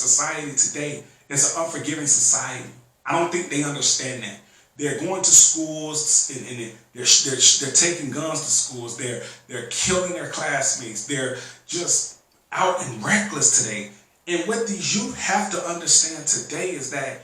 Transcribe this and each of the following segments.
society today is an unforgiving society. I don't think they understand that. They're going to schools and they're taking guns to schools. They're killing their classmates. They're just out and reckless today. And what these youth have to understand today is that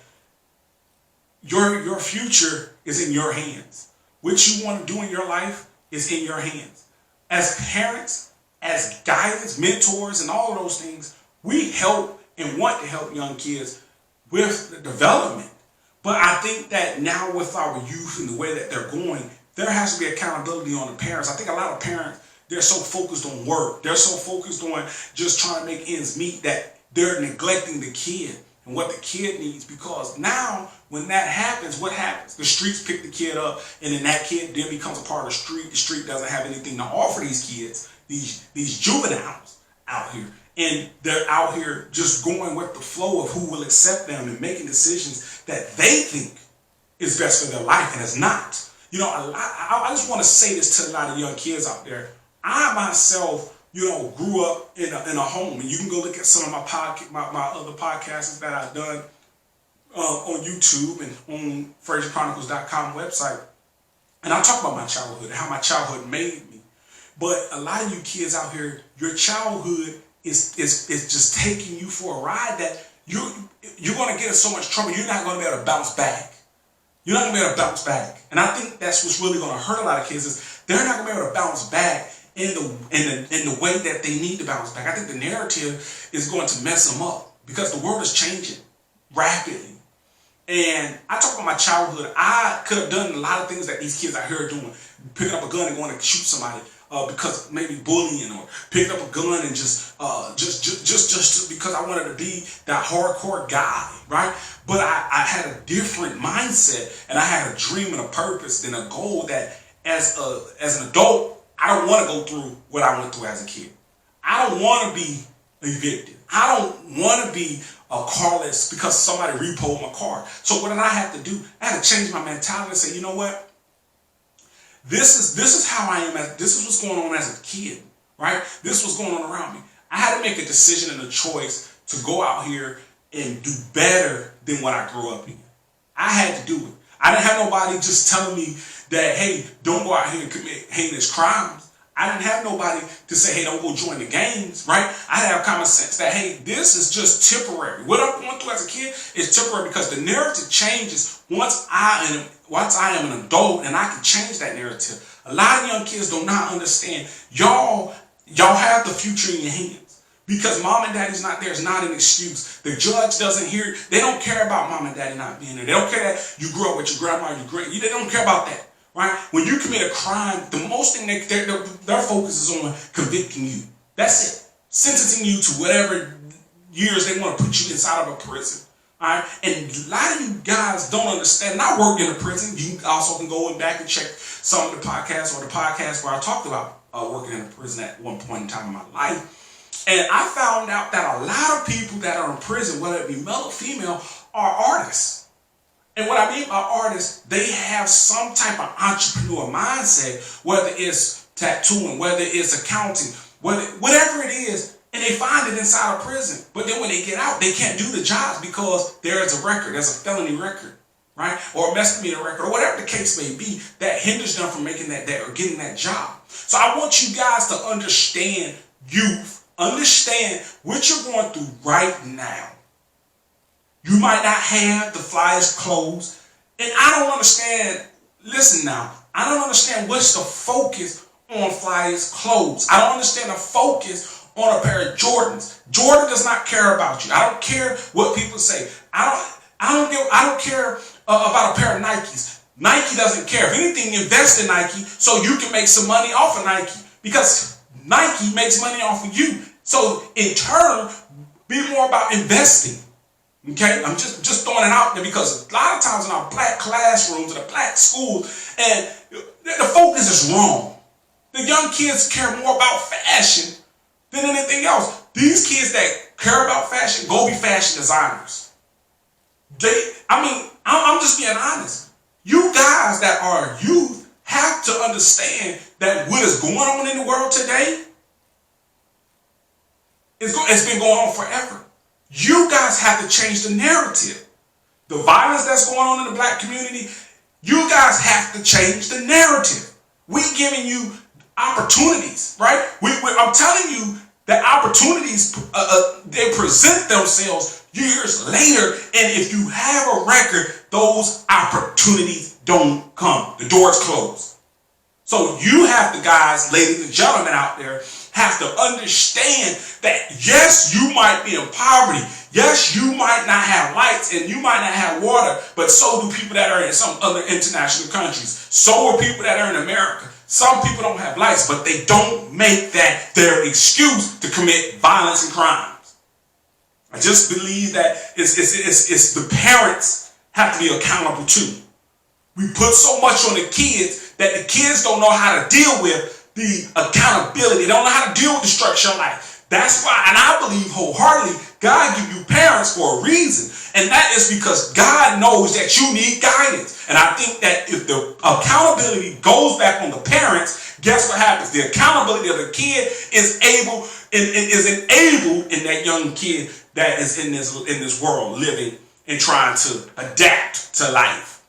your future is in your hands. What you want to do in your life is in your hands. As parents, as guidance, mentors, and all of those things, we help and want to help young kids with the development. But I think that now with our youth and the way that they're going, there has to be accountability on the parents. I think a lot of parents, they're so focused on work. They're so focused on just trying to make ends meet that they're neglecting the kid and what the kid needs. Because now when that happens, what happens? The streets pick the kid up, and then that kid then becomes a part of the street. The street doesn't have anything to offer these kids, these juveniles out here. And they're out here just going with the flow of who will accept them and making decisions that they think is best for their life, and it's not. You know, I just want to say this to a lot of young kids out there. I myself, grew up in a home, and you can go look at some of my other podcasts that I've done on YouTube and on FrazierChronicles.com website. And I talk about my childhood and how my childhood made me. But a lot of you kids out here, your childhood is just taking you for a ride that you're going to get in so much trouble. You're not going to be able to bounce back. You're not going to be able to bounce back. And I think that's what's really going to hurt a lot of kids is they're not going to be able to bounce back in the way that they need to bounce back. I think the narrative is going to mess them up because the world is changing rapidly. And I talk about my childhood. I could have done a lot of things that these kids out here are doing. Picking up a gun and going to shoot somebody because maybe bullying, or picking up a gun and just because I wanted to be that hardcore guy, right? But I had a different mindset, and I had a dream and a purpose and a goal that as an adult, I don't want to go through what I went through as a kid. I don't want to be evicted. I don't want to be a carless because somebody repoed my car. So what did I have to do? I had to change my mentality and say, you know what? This is how I am. This is what's going on as a kid, right? This is what's going on around me. I had to make a decision and a choice to go out here and do better than what I grew up in. I had to do it. I didn't have nobody just telling me that, hey, don't go out here and commit heinous crimes. I didn't have nobody to say, hey, don't go join the gangs, right? I had common sense that, hey, this is just temporary. What I'm going through as a kid is temporary because the narrative changes once I am an adult, and I can change that narrative. A lot of young kids do not understand. Y'all have the future in your hands. Because mom and daddy's not there is not an excuse. The judge doesn't hear. They don't care about mom and daddy not being there. They don't care that you grew up with your grandma and your grand. They don't care about that, right? When you commit a crime, the most thing their focus is on convicting you. That's it. Sentencing you to whatever years they want to put you inside of a prison. All right? And a lot of you guys don't understand. And I worked in a prison. You also can go back and check some of the podcasts or the podcast where I talked about working in a prison at one point in time in my life. And I found out that a lot of people that are in prison, whether it be male or female, are artists. And what I mean by artists, they have some type of entrepreneur mindset, whether it's tattooing, whether it's accounting, whatever it is, and they find it inside of prison. But then when they get out, they can't do the jobs because there is a record, there's a felony record, right? Or a misdemeanor record, or whatever the case may be, that hinders them from making that or getting that job. So I want you guys to understand youth. Understand what you're going through right now. You might not have the flyest clothes. And I don't understand, listen now, I don't understand what's the focus on flyest clothes. I don't understand the focus on a pair of Jordans. Jordan does not care about you. I don't care what people say. I don't care about a pair of Nikes. Nike doesn't care. If anything, invest in Nike so you can make some money off of Nike. Because Nike makes money off of you. So in turn, be more about investing. Okay? I'm just throwing it out there because a lot of times in our black classrooms, in a black school, and the focus is wrong. The young kids care more about fashion than anything else. These kids that care about fashion, go be fashion designers. I'm just being honest. You guys that are youth have to understand that what is going on in the world today, it's been going on forever. You guys have to change the narrative. The violence that's going on in the black community, you guys have to change the narrative. We giving you opportunities, right? I'm telling you that opportunities, they present themselves years later, and if you have a record, those opportunities don't come. The door's closed. So you have to, guys, ladies and gentlemen out there, have to understand that yes, you might be in poverty. Yes, you might not have lights and you might not have water, but so do people that are in some other international countries. So are people that are in America. Some people don't have lights, but they don't make that their excuse to commit violence and crimes. I just believe that it's the parents have to be accountable too. We put so much on the kids that the kids don't know how to deal with the accountability. They don't know how to deal with the structure of life. That's why, and I believe wholeheartedly, God give you parents for a reason. And that is because God knows that you need guidance. And I think that if the accountability goes back on the parents, guess what happens? The accountability of the kid is enabled in that young kid that is in this world living and trying to adapt to life.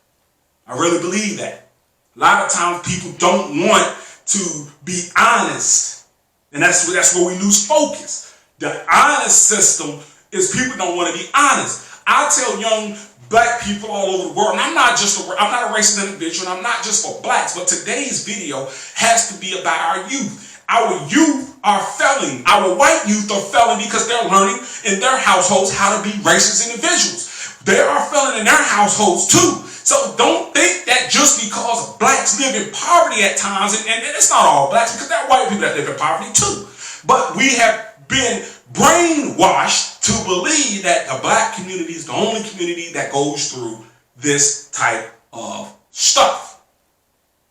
I really believe that. A lot of times people don't want to be honest. And that's where we lose focus. The honest system is people don't want to be honest. I tell young black people all over the world, and I'm not a racist individual, and I'm not just for blacks, but today's video has to be about our youth. Our youth are failing. Our white youth are failing because they're learning in their households how to be racist individuals. They are failing in their households too. So don't think that just because blacks live in poverty at times, and it's not all blacks, because there are white people that live in poverty too. But we have been brainwashed to believe that the black community is the only community that goes through this type of stuff.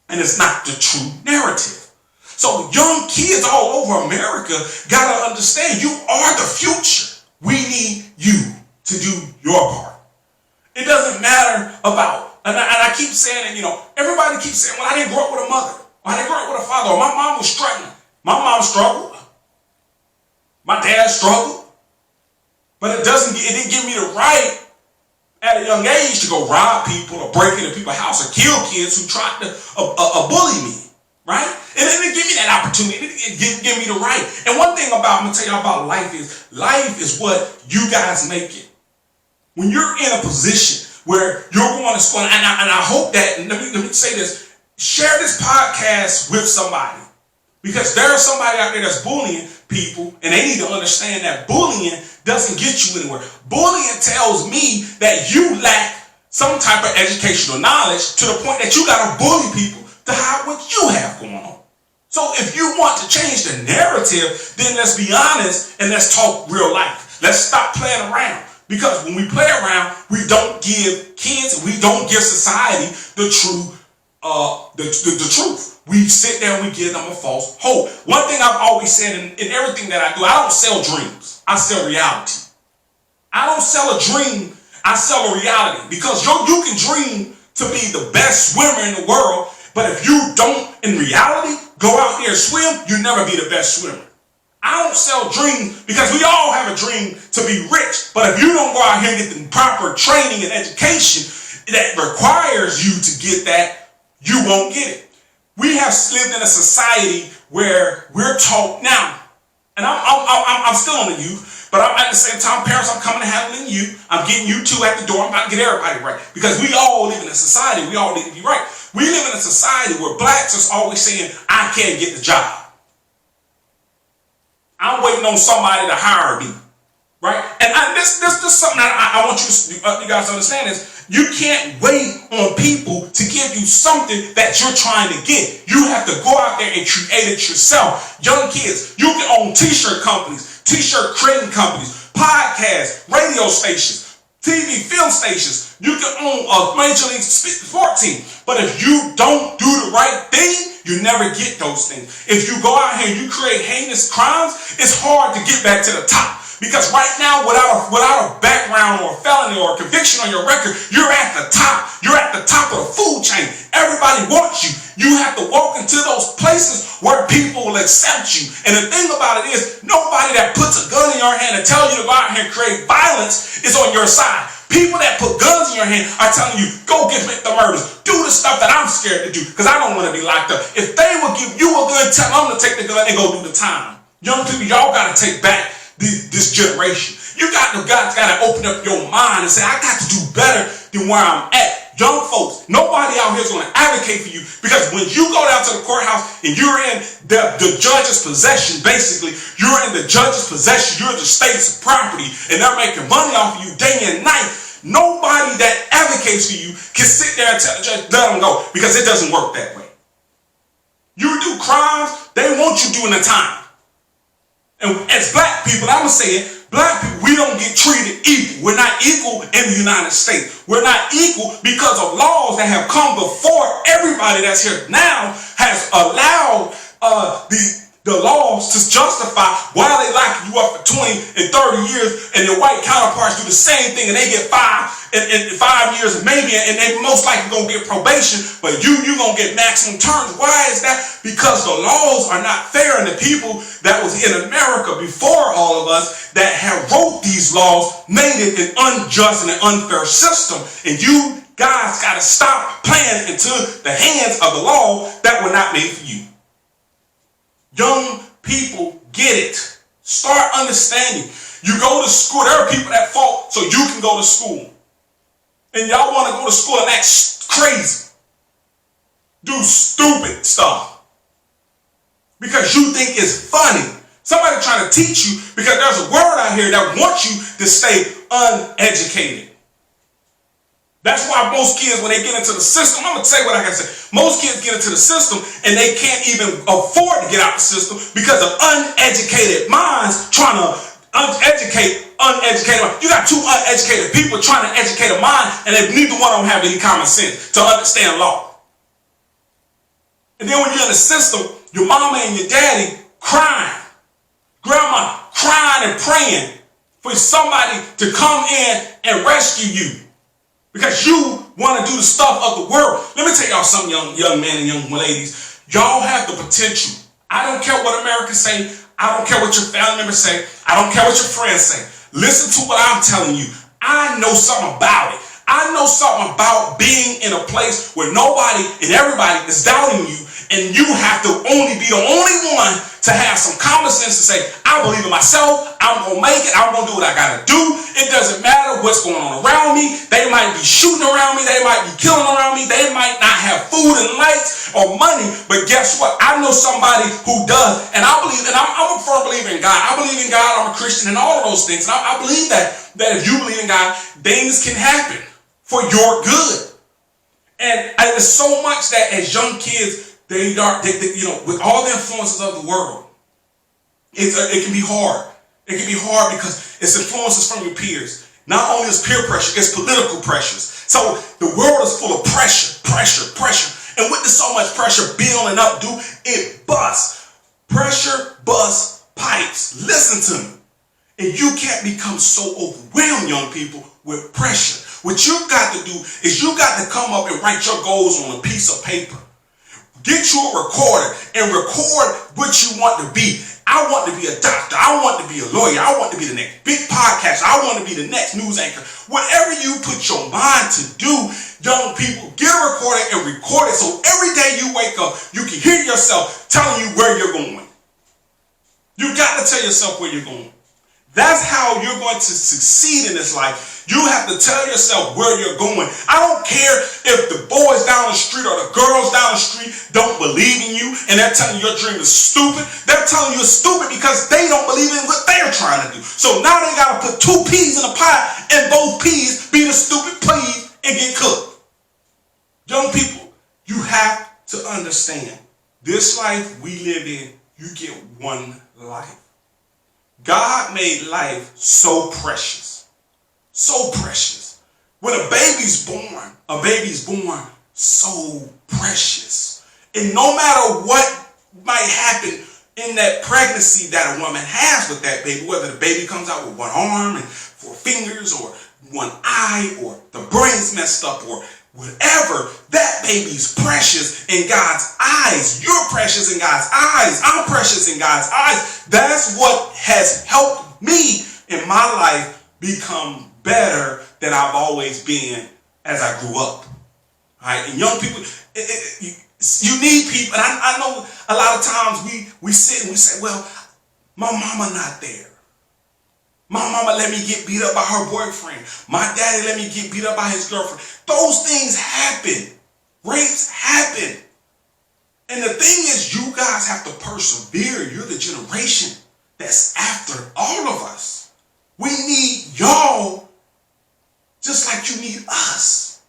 And it's not the true narrative. So young kids all over America got to understand you are the future. We need you to do your part. It doesn't matter about, and I keep saying it, everybody keeps saying, well, I didn't grow up with a mother. Or I didn't grow up with a father. Or my mom was struggling. My mom struggled. My dad struggled. But it didn't give me the right at a young age to go rob people or break into people's house or kill kids who tried to bully me. Right? It didn't give me that opportunity. It didn't give me the right. And one thing I'm going to tell you about life is what you guys make it. When you're in a position where you're going to school, and I hope that, and let me say this, share this podcast with somebody. Because there's somebody out there that's bullying people, and they need to understand that bullying doesn't get you anywhere. Bullying tells me that you lack some type of educational knowledge to the point that you got to bully people to hide what you have going on. So if you want to change the narrative, then let's be honest and let's talk real life. Let's stop playing around. Because when we play around, we don't give kids, we don't give society the truth. We sit there and we give them a false hope. One thing I've always said in everything that I do, I don't sell dreams. I sell reality. I don't sell a dream. I sell a reality. Because you can dream to be the best swimmer in the world, but if you don't, in reality, go out there and swim, you'll never be the best swimmer. I don't sell dreams because we all have a dream to be rich. But if you don't go out here and get the proper training and education that requires you to get that, you won't get it. We have lived in a society where we're taught now, and I'm still on the youth, but at the same time, parents, I'm coming to handling you. I'm getting you two at the door. I'm about to get everybody right because we all live in a society. We all need to be right. We live in a society where blacks are always saying, I can't get the job. I'm waiting on somebody to hire me, right? And this is something that I want you guys to understand is you can't wait on people to give you something that you're trying to get. You have to go out there and create it yourself. Young kids, you can own t-shirt companies, t-shirt creating companies, podcasts, radio stations, TV, film stations. You can own a Major League Sports team. But if you don't do the right thing, you never get those things. If you go out here and you create heinous crimes, it's hard to get back to the top. Because right now, without a background or a felony or a conviction on your record, you're at the top. You're at the top of the food chain. Everybody wants you. You have to walk into those places where people will accept you. And the thing about it is, nobody that puts a gun in your hand and tell you to go out here and create violence is on your side. People that put guns in your hand are telling you, go get the murders. Do the stuff that I'm scared to do because I don't want to be locked up. If they will give you a gun, tell them to take the gun and go do the time. Young people, y'all got to take back this generation. You got to open up your mind and say, I got to do better than where I'm at. Young folks, nobody out here is going to advocate for you because when you go down to the courthouse and you're in the judge's possession, basically, you're in the judge's possession, you're the state's property, and they're making money off of you day and night. Nobody that advocates for you can sit there and tell the judge, let them go, because it doesn't work that way. You do crimes, they want you doing the time. And as black people, I'm going to say it, black people, we don't get treated equal. We're not equal in the United States. We're not equal because of laws that have come before everybody that's here now has allowed the laws to justify why they lock you up for 20 and 30 years and your white counterparts do the same thing and they get 5 years maybe, and they most likely going to get probation, but you're going to get maximum terms. Why is that? Because the laws are not fair, and the people that was in America before all of us that have wrote these laws made it an unjust and an unfair system, and you guys got to stop playing into the hands of the law that were not made for you. Young people, get it. Start understanding. You go to school. There are people that fought so you can go to school. And y'all want to go to school and act crazy. Do stupid stuff. Because you think it's funny. Somebody trying to teach you because there's a world out here that wants you to stay uneducated. That's why most kids, when they get into the system, I'm going to say what I got to say. Most kids get into the system and they can't even afford to get out the system because of uneducated minds trying to uneducated minds. You got two uneducated people trying to educate a mind, and neither one of them have any common sense to understand law. And then when you're in the system, your mama and your daddy crying, grandma crying and praying for somebody to come in and rescue you. Because you want to do the stuff of the world. Let me tell y'all something, young men and young ladies. Y'all have the potential. I don't care what Americans say. I don't care what your family members say. I don't care what your friends say. Listen to what I'm telling you. I know something about it. I know something about being in a place where nobody and everybody is doubting you, and you have to be the only one to have some common sense to say, I believe in myself, I'm going to make it, I'm going to do what I got to do. It doesn't matter what's going on around me. They might be shooting around me, they might be killing around me, they might not have food and lights or money, but guess what? I know somebody who does, and I believe, and I'm a firm believer in God. I believe in God, I'm a Christian, and all of those things. And I believe that if you believe in God, things can happen for your good. And there's so much that as young kids, they with all the influences of the world, it can be hard. It can be hard because it's influences from your peers. Not only is peer pressure, it's political pressures. So the world is full of pressure. And with so much pressure building up, it busts. Pressure busts pipes. Listen to me. And you can't become so overwhelmed, young people, with pressure. What you got to do is you got to come up and write your goals on a piece of paper. Get you a recorder and record what you want to be. I want to be a doctor. I want to be a lawyer. I want to be the next big podcast. I want to be the next news anchor. Whatever you put your mind to do, young people, get a recorder and record it so every day you wake up, you can hear yourself telling you where you're going. You got to tell yourself where you're going. That's how you're going to succeed in this life. You have to tell yourself where you're going. I don't care if the boys down the street or the girls down the street don't believe in you and they're telling you your dream is stupid. They're telling you it's stupid because they don't believe in what they're trying to do. So now they got to put two peas in a pot and both peas be the stupid peas and get cooked. Young people, you have to understand this life we live in, you get one life. God made life so precious. So precious. When a baby's born so precious. And no matter what might happen, in that pregnancy that a woman has with that baby, whether the baby comes out with one arm and 4 fingers or one eye or the brain's messed up or whatever, that baby's precious in God's eyes. You're precious in God's eyes. I'm precious in God's eyes. That's what has helped me in my life become better than I've always been as I grew up. All right? And young people, you need people. And I know a lot of times we sit and we say, well, my mama not there. My mama let me get beat up by her boyfriend. My daddy let me get beat up by his girlfriend. Those things happen. Rapes happen. And the thing is, you guys have to persevere. You're the generation that's after all of us. We need y'all just like you need us.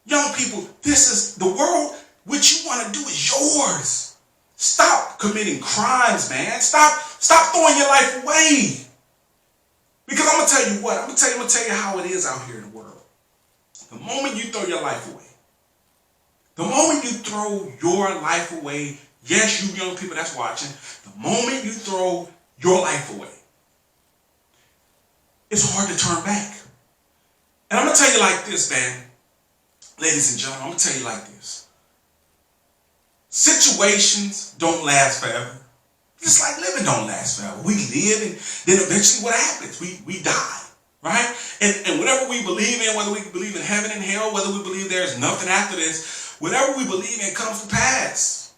Young people, this is the world. What you want to do is yours. Stop committing crimes, man. Stop throwing your life away. Because I'm going to tell you what. I'm going to tell you how it is out here in the world. The moment you throw your life away, the moment you throw your life away, yes, you young people that's watching, the moment you throw your life away, it's hard to turn back. And I'm going to tell you like this, man. Ladies and gentlemen, I'm going to tell you like this. Situations don't last forever. Just like living don't last forever. We live and then eventually what happens? We die, right? And whatever we believe in, whether we believe in heaven and hell, whether we believe there's nothing after this, whatever we believe in comes to pass.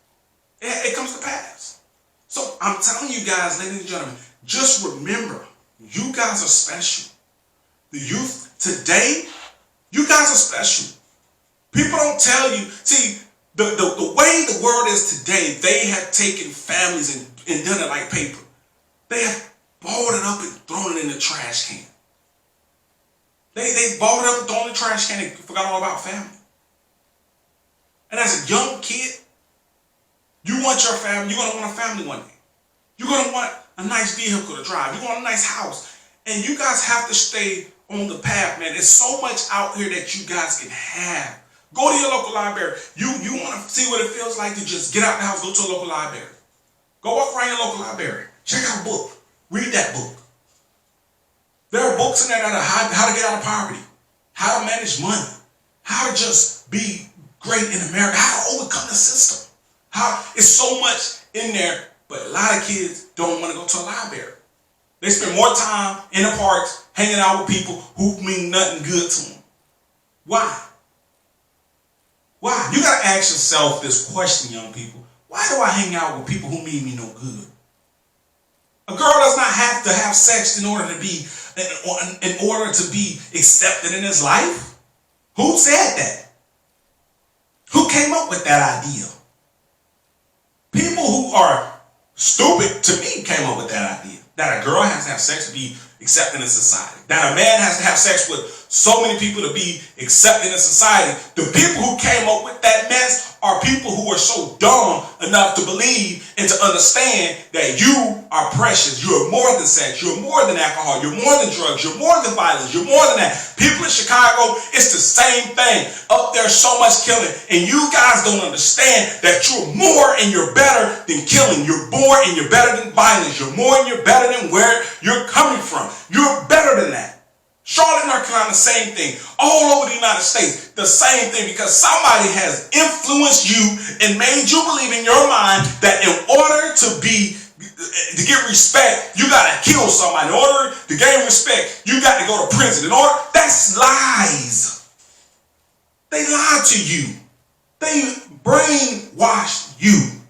It comes to pass. So I'm telling you guys, ladies and gentlemen, just remember, you guys are special. The youth today, you guys are special. People don't tell you. See, the way the world is today, they have taken families and done it like paper. They have balled it up and thrown it in the trash can. They balled it up and thrown it in the trash can and forgot all about family. And as a young kid, you want your family, you're going to want a family one day. You're going to want a nice vehicle to drive. You want a nice house. And you guys have to stay on the path, man. There's so much out here that you guys can have. Go to your local library. You want to see what it feels like to just get out the house, go to a local library. Go walk around your local library. Check out a book. Read that book. There are books in there that are how to get out of poverty, how to manage money, how to just be great in America, how to overcome the system. It's so much in there, but a lot of kids don't want to go to a library. They spend more time in the parks hanging out with people who mean nothing good to them. Why? Why? You got to ask yourself this question, young people. Why do I hang out with people who mean me no good? A girl does not have to have sex in order to be accepted in his life. Who said that? Who came up with that idea? People who are stupid to me came up with that idea. That a girl has to have sex to be accepted in society. That a man has to have sex with so many people to be accepted in society. The people who came up with that mess are people who are so dumb enough to believe and to understand that you are precious. You're more than sex. You're more than alcohol. You're more than drugs. You're more than violence. You're more than that. People in Chicago, it's the same thing. Up there, so much killing. And you guys don't understand that you're more and you're better than killing. You're more and you're better than violence. You're more and you're better than where you're coming from. You're better than that. Charlotte, North Carolina, the same thing. All over the United States, the same thing, because somebody has influenced you and made you believe in your mind that in order to get respect, you got to kill somebody. In order to gain respect, you got to go to prison. That's lies. They lied to you. They brainwashed you.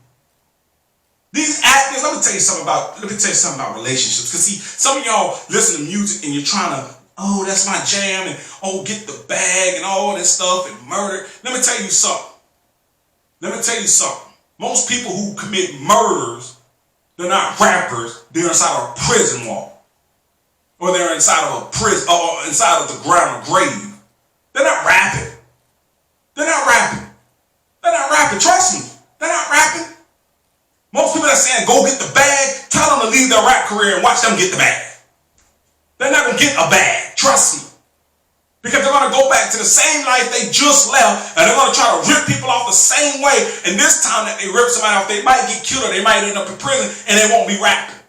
These actors, let me tell you something about relationships. Because see, some of y'all listen to music and you're trying to, oh, that's my jam, and oh, get the bag and all this stuff and murder. Let me tell you something. Most people who commit murders, they're not rappers. They're inside of a prison wall. Or they're inside of a prison, or inside of the ground, a grave. They're not rapping. Trust me. They're not rapping. Most people are saying, go get the bag, tell them to leave their rap career and watch them get the bag. They're not going to get a bag. Trust me. Because they're going to go back to the same life they just left, and they're going to try to rip people off the same way. And this time that they rip somebody off, they might get killed or they might end up in prison, and they won't be rapping.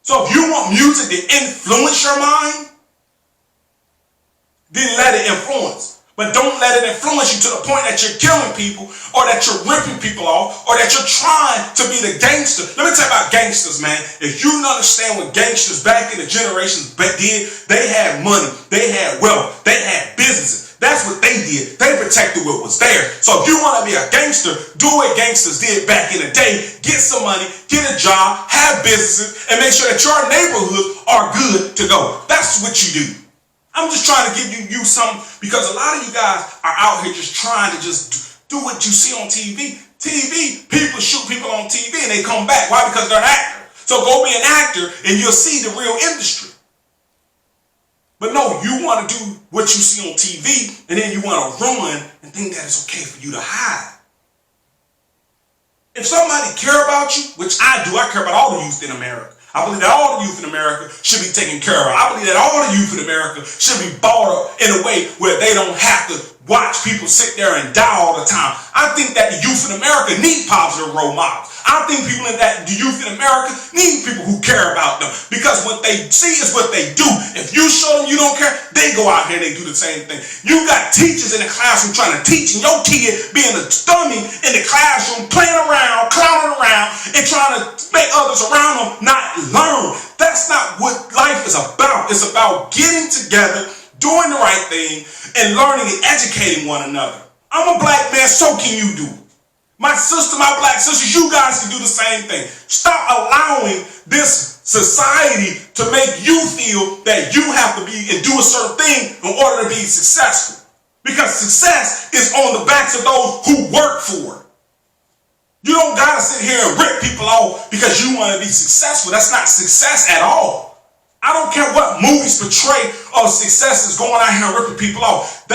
So if you want music to influence your mind, then let it influence. But don't let it influence you to the point that you're killing people, or that you're ripping people off, or that you're trying to be the gangster. Let me tell you about gangsters, man. If you don't understand what gangsters back in the generations did, they had money, they had wealth, they had businesses. That's what they did. They protected what was there. So if you want to be a gangster, do what gangsters did back in the day. Get some money, get a job, have businesses, and make sure that your neighborhoods are good to go. That's what you do. I'm just trying to give you something, because a lot of you guys are out here just trying to just do what you see on TV. People shoot people on TV and they come back. Why? Because they're an actor. So go be an actor and you'll see the real industry. But no, you want to do what you see on TV, and then you want to run and think that it's okay for you to hide. If somebody care about you, which I do, I care about all the youth in America. I believe that all the youth in America should be taken care of. I believe that all the youth in America should be brought up in a way where they don't have to watch people sit there and die all the time. I think that the youth in America need positive role models. I think the youth in America need people who care about them, because what they see is what they do. If you show them you don't care, they go out here and they do the same thing. You got teachers in the classroom trying to teach, and your kid being a dummy in the classroom, playing around, clowning around, and trying to make others around them not learn. That's not what life is about. It's about getting together, doing the right thing, and learning and educating one another. I'm a black man, so can you do it. My sister, my black sisters, you guys can do the same thing. Stop allowing this society to make you feel that you have to be and do a certain thing in order to be successful. Because success is on the backs of those who work for it. You don't gotta sit here and rip people off because you want to be successful. That's not success at all. I don't care what movies portray of success is going out here and ripping people off.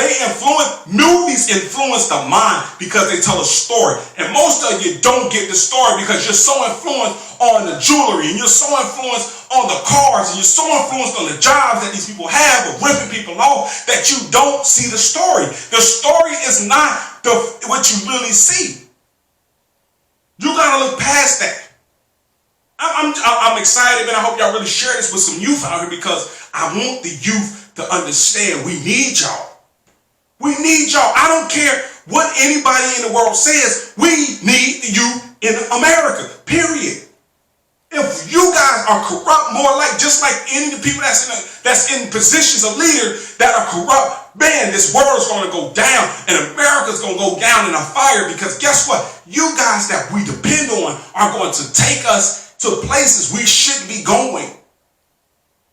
Movies influence the mind because they tell a story. And most of you don't get the story because you're so influenced on the jewelry, and you're so influenced on the cars, and you're so influenced on the jobs that these people have of ripping people off that you don't see the story. The story is not what you really see. You gotta look past that. I'm excited, and I hope y'all really share this with some youth out here, because I want the youth to understand we need y'all. We need y'all. I don't care what anybody in the world says. We need the youth in America, period. If you guys are corrupt, just like any of the people that's in positions of leader that are corrupt, man, this world is going to go down, and America's going to go down in a fire, because guess what? You guys that we depend on are going to take us to places we shouldn't be going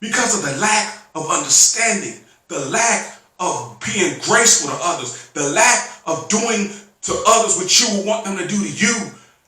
because of the lack of understanding, the lack of being graceful to others, the lack of doing to others what you would want them to do to you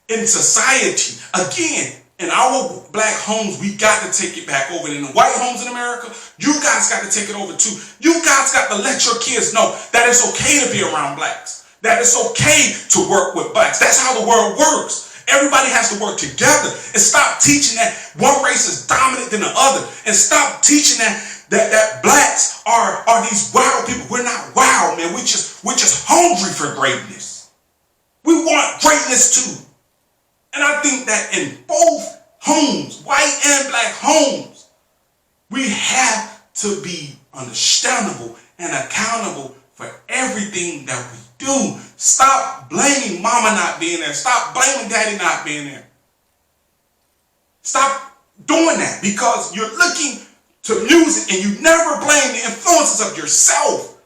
in society. Again, in our black homes, we got to take it back over. In the white homes in America, you guys got to take it over too. You guys got to let your kids know that it's okay to be around blacks, that it's okay to work with blacks. That's how the world works. Everybody has to work together, and stop teaching that one race is dominant than the other, and stop teaching that blacks are these wild people. We're not wild, man. We're just hungry for greatness. We want greatness too. And I think that in both homes, white and black homes, we have to be understandable and accountable for everything that we do. Stop blaming mama not being there. Stop blaming daddy not being there. Stop doing that, because you're looking to music and you never blame the influences of yourself.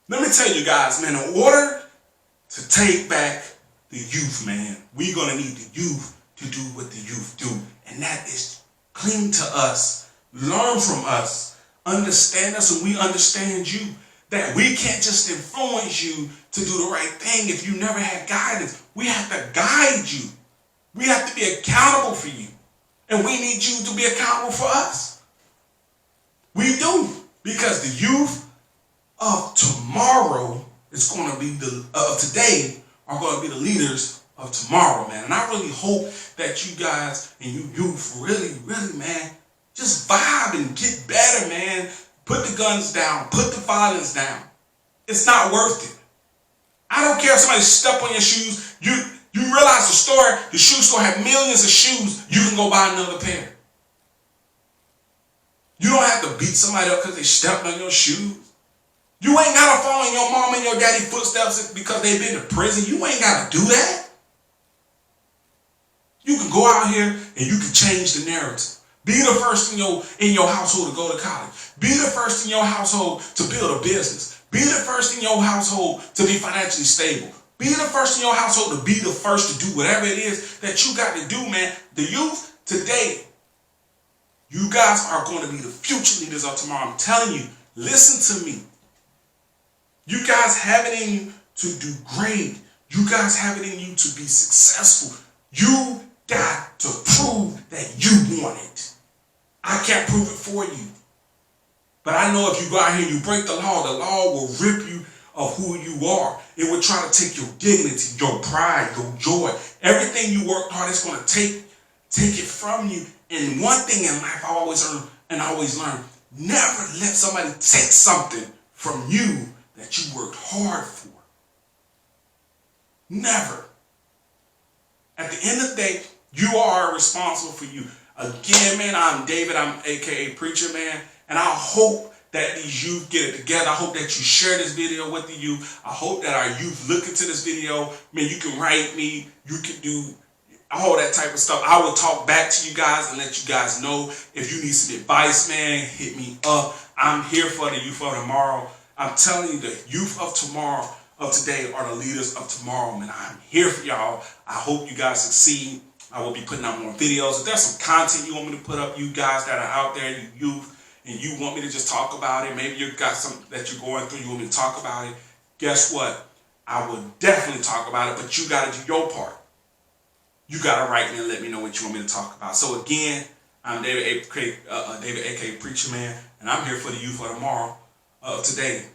Let me tell you guys, man, in order to take back the youth, man, we're going to need the youth to do what the youth do. And that is cling to us, learn from us, understand us, and we understand you. That we can't just influence you to do the right thing if you never had guidance. We have to guide you. We have to be accountable for you. And we need you to be accountable for us. We do. Because the youth of tomorrow is going to be today are going to be the leaders of tomorrow, man. And I really hope that you guys and you youth really, really, man, just vibe and get better, man. Put the guns down. Put the violence down. It's not worth it. I don't care if somebody step on your shoes. You realize the shoe store had millions of shoes. You can go buy another pair. You don't have to beat somebody up because they stepped on your shoes. You ain't got to follow in your mom and your daddy footsteps because they've been to prison. You ain't got to do that. You can go out here and you can change the narrative. Be the first in your household to go to college. Be the first in your household to build a business. Be the first in your household to be financially stable. Be the first in your household to be the first to do whatever it is that you got to do, man. The youth today, you guys are going to be the future leaders of tomorrow. I'm telling you, listen to me. You guys have it in you to do great. You guys have it in you to be successful. You got to prove that you want it. I can't prove it for you. But I know if you go out here and you break the law will rip you of who you are. It will try to take your dignity, your pride, your joy. Everything you worked hard, it's going to take it from you. And one thing in life I always learn, never let somebody take something from you that you worked hard for. Never. At the end of the day, you are responsible for you. Again, man, I'm David. I'm AKA Preacher Man. And I hope that these youth get it together. I hope that you share this video with the youth. I hope that our youth look into this video. Man, you can write me. You can do all that type of stuff. I will talk back to you guys and let you guys know. If you need some advice, man, hit me up. I'm here for the youth of tomorrow. I'm telling you, the youth of tomorrow, of today, are the leaders of tomorrow, man. I'm here for y'all. I hope you guys succeed. I will be putting out more videos. If there's some content you want me to put up, you guys that are out there, you youth, and you want me to just talk about it, maybe you've got something that you're going through, you want me to talk about it, guess what? I will definitely talk about it, but you got to do your part. You got to write me and let me know what you want me to talk about. So again, I'm David, a.k.a. Preacher Man, and I'm here for the youth of tomorrow, today,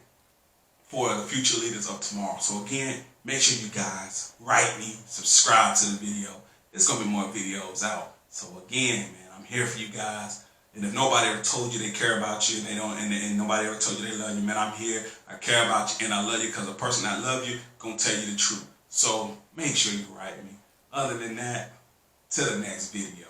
for the future leaders of tomorrow. So again, make sure you guys write me, subscribe to the video. There's going to be more videos out. So again, man, I'm here for you guys. And if nobody ever told you they care about you and nobody ever told you they love you, man, I'm here. I care about you and I love you because a person that loves you going to tell you the truth. So make sure you write me. Other than that, till the next video.